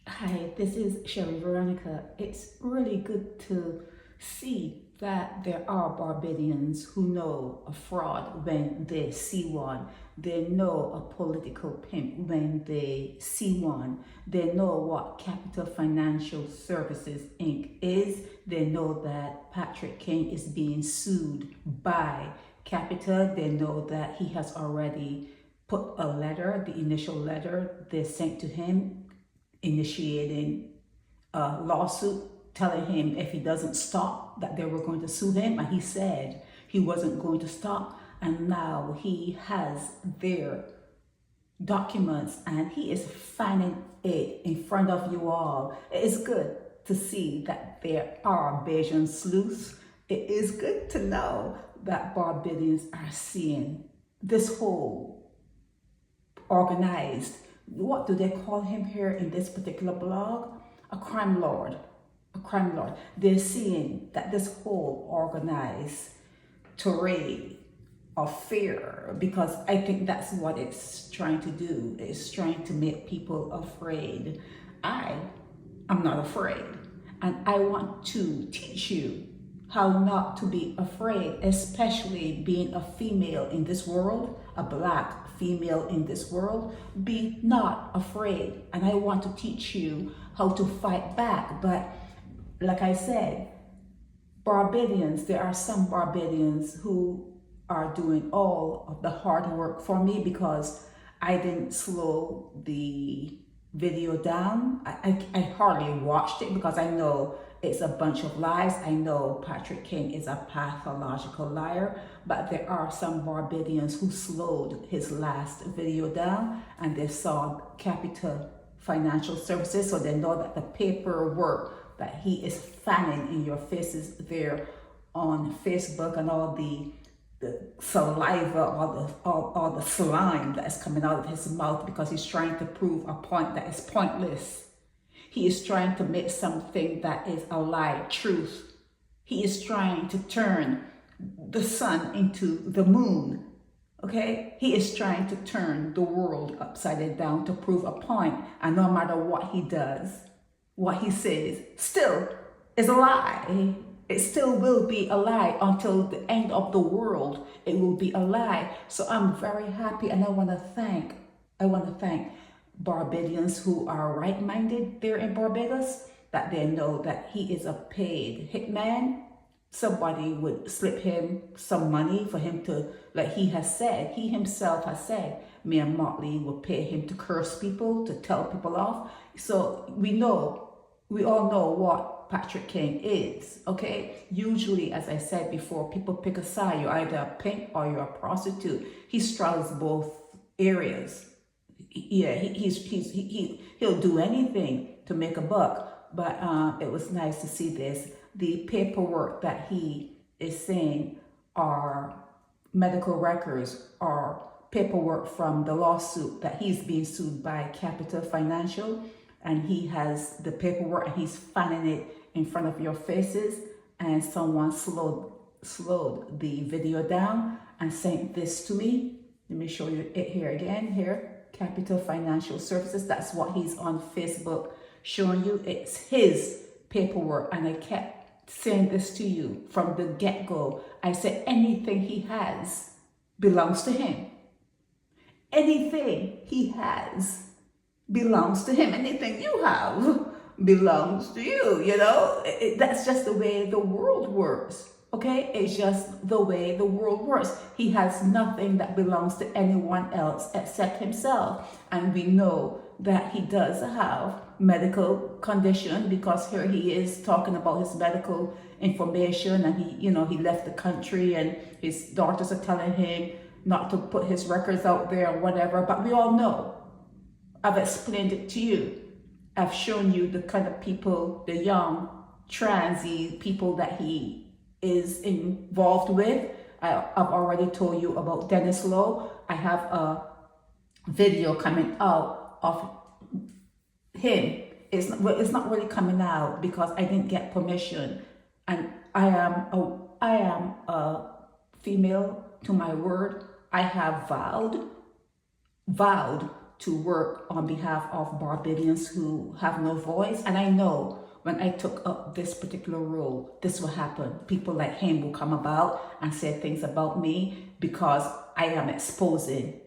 Hi, this is Sherry Veronica. It's really good to see that there are Barbadians who know a fraud when they see one. They know a political pimp when they see one. They know what Capita Financial Services Inc. is. They know that Patrick King is being sued by Capita. They know that he has already put a letter, the initial letter they sent to him, initiating a lawsuit, telling him if he doesn't stop that they were going to sue him, and he said he wasn't going to stop. And now he has their documents and he is fanning it in front of you all. It is good to see that there are Bajan sleuths. It is good to know that Barbadians are seeing this whole organized, what do they call him here in this particular blog? A crime lord. A crime lord. They're seeing that this whole organized tirade of fear, because I think that's what it's trying to do. It's trying to make people afraid. I am not afraid. And I want to teach you how not to be afraid, especially being a female in this world, a black female in this world. Be not afraid. And I want to teach you how to fight back. But like I said, Barbadians, there are some Barbadians who are doing all of the hard work for me because I didn't slow the video down. I hardly watched it because I know it's a bunch of lies. I know Patrick King is a pathological liar, but there are some Barbadians who slowed his last video down and they saw Capita Financial Services, so they know that the paperwork that he is fanning in your faces there on Facebook and all the saliva, all the slime that is coming out of his mouth because he's trying to prove a point that is pointless. He is trying to make something that is a lie truth. He is trying to turn the sun into the moon. Okay? He is trying to turn the world upside down to prove a point. And no matter what he does, what he says, still is a lie. It still will be a lie until the end of the world. It will be a lie. So I'm very happy, and I want to thank Barbadians who are right-minded there in Barbados, that they know that he is a paid hitman. Somebody would slip him some money for him to, like he himself has said, me and Motley will pay him to curse people, to tell people off. So we all know what Patrick King is, okay? Usually, as I said before, people pick a side. You're either a pimp or you're a prostitute. He straddles both areas. Yeah, he'll do anything to make a buck. But it was nice to see this. The paperwork that he is saying are medical records, are paperwork from the lawsuit that he's being sued by Capita Financial, and he has the paperwork and he's fanning it in front of your faces, and someone slowed the video down and sent this to me. Let me show you it here again. Here, Capita Financial Services. That's what he's on Facebook showing you. It's his paperwork, and I kept saying this to you from the get-go. I said anything he has belongs to him. Anything he has belongs to him. Anything you have belongs to you, you know? That's just the way the world works, okay? It's just the way the world works. He has nothing that belongs to anyone else except himself. And we know that he does have medical condition, because here he is talking about his medical information, and he left the country and his daughters are telling him not to put his records out there or whatever. But we all know, I've explained it to you. I've shown you the kind of people, the young, transy people that he is involved with. I've already told you about Dennis Lowe. I have a video coming out of him. It's not really coming out because I didn't get permission. And I am a female to my word. I have vowed to work on behalf of Barbadians who have no voice. And I know when I took up this particular role, this will happen. People like him will come about and say things about me because I am exposing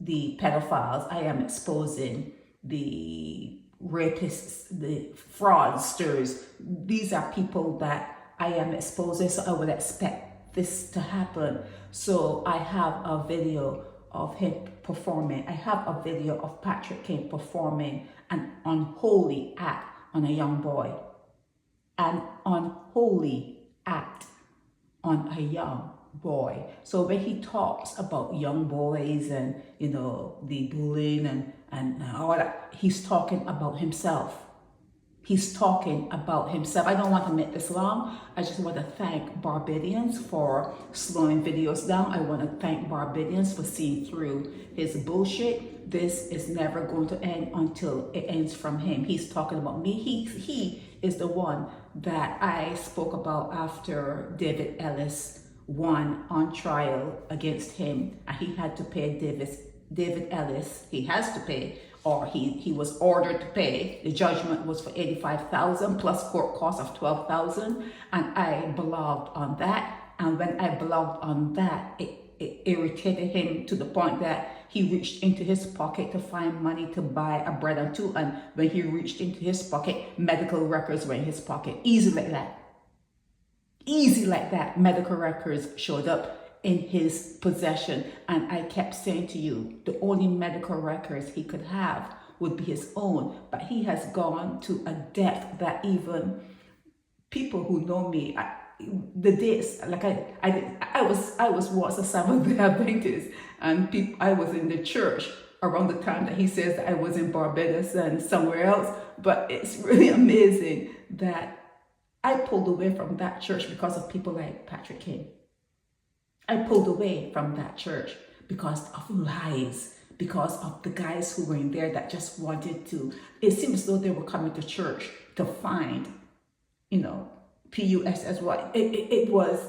the pedophiles, I am exposing the rapists, the fraudsters. These are people that I am exposing, so I would expect this to happen. So I have a video of him performing. I have a video of Patrick King performing an unholy act on a young boy. An unholy act on a young boy. So when he talks about young boys and, you know, the bullying and all that, he's talking about himself. He's talking about himself. I don't want to make this long. I just want to thank Barbadians for slowing videos down. I want to thank Barbadians for seeing through his bullshit. This is never going to end until it ends from him. He's talking about me. He is the one that I spoke about after David Ellis won on trial against him, and he had to pay David Ellis. He has to pay, or he was ordered to pay. The judgment was for $85,000 plus court costs of $12,000, and I blogged on that. And when I blogged on that, it irritated him to the point that he reached into his pocket to find money to buy a bread and two. And when he reached into his pocket, medical records were in his pocket. Easy like that. Easy like that. Medical records showed up in his possession. And I kept saying to you, the only medical records he could have would be his own. But he has gone to a depth that even people who know me, the days, like I was once a Seventh-day Adventist, and I was in the church around the time that he says that I was in Barbados and somewhere else. But it's really amazing that I pulled away from that church because of people like Patrick King. I pulled away from that church because of lies, because of the guys who were in there that just wanted to, it seems as though they were coming to church to find, you know, PUSSY. It was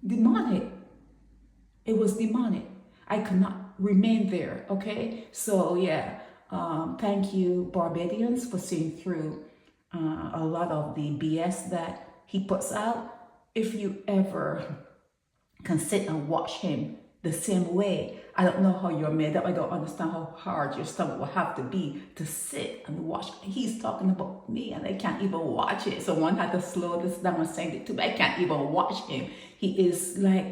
demonic. It was demonic. I could not remain there, okay? So yeah, thank you, Barbadians, for seeing through a lot of the BS that he puts out. If you ever can sit and watch him the same way, I don't know how you're made up. I don't understand how hard your stomach will have to be to sit and watch. He's talking about me and I can't even watch it. Someone had to slow this down and send it to me. I can't even watch him. He is like,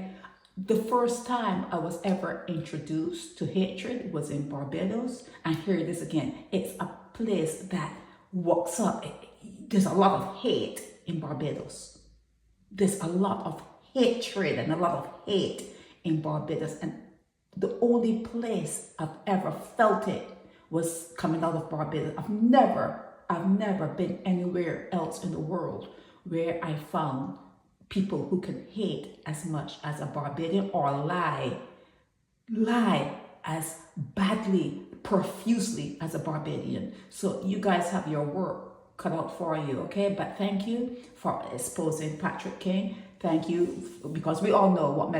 the first time I was ever introduced to hatred was in Barbados. And here it is again. It's a place that walks up. There's a lot of hate in Barbados. There's a lot of hatred and a lot of hate in Barbados. And the only place I've ever felt it was coming out of Barbados. I've never been anywhere else in the world where I found people who can hate as much as a Barbadian or lie as badly, profusely as a Barbadian. So you guys have your work cut out for you, okay? But thank you for exposing Patrick King. Thank you, because we all know what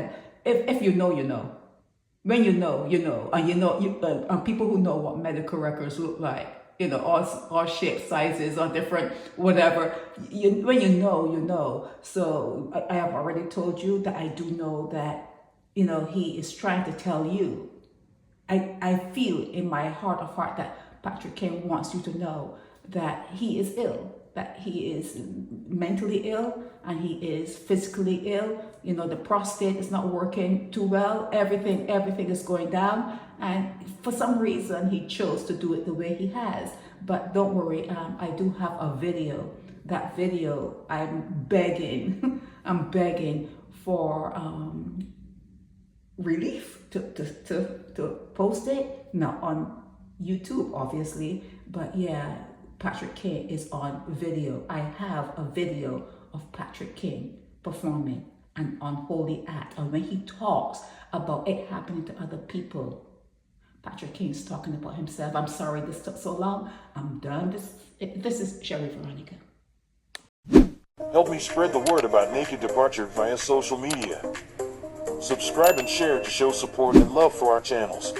if you know, you know. When you know, you know. And you know, and people who know what medical records look like, you know, all shapes, sizes, or different, whatever. When you know, you know. So I have already told you that I do know that, you know, he is trying to tell you. I feel in my heart of heart that Patrick King wants you to know that he is ill, that he is mentally ill and he is physically ill. You know, the prostate is not working too well. Everything is going down. And for some reason, he chose to do it the way he has. But don't worry, I do have a video. That video, I'm begging for relief to post it. Not on YouTube, obviously. But yeah, Patrick King is on video. I have a video of Patrick King performing an unholy act. And when he talks about it happening to other people, Patrick King is talking about himself. I'm sorry this took so long. I'm done. This is Sherry Veronica. Help me spread the word about Naked Departure via social media. Subscribe and share to show support and love for our channels.